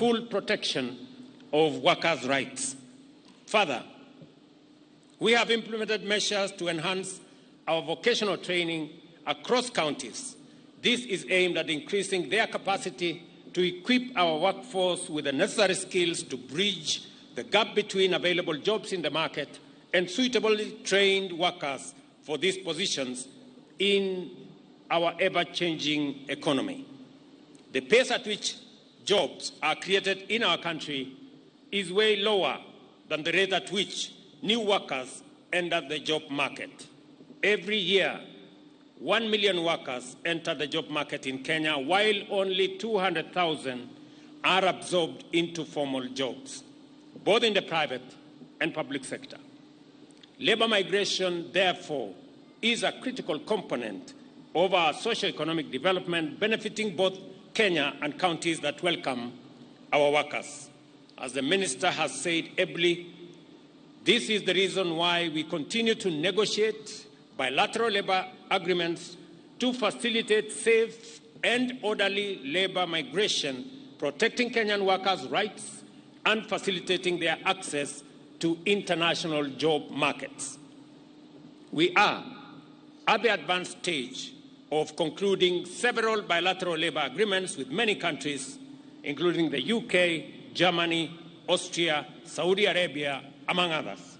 full protection of workers' rights. Further, we have implemented measures to enhance our vocational training across counties. This is aimed at increasing their capacity to equip our workforce with the necessary skills to bridge the gap between available jobs in the market and suitably trained workers for these positions in our ever-changing economy. The pace at which jobs are created in our country is way lower than the rate at which new workers enter the job market. Every year, 1 million workers enter the job market in Kenya, while only 200,000 are absorbed into formal jobs, both in the private and public sector. Labor migration, therefore, is a critical component of our socio-economic development, benefiting both Kenya and counties that welcome our workers. As the Minister has said ably, this is the reason why we continue to negotiate bilateral labor agreements to facilitate safe and orderly labor migration, protecting Kenyan workers' rights and facilitating their access to international job markets. We are at the advanced stage of concluding several bilateral labor agreements with many countries, including the UK, Germany, Austria, Saudi Arabia, among others.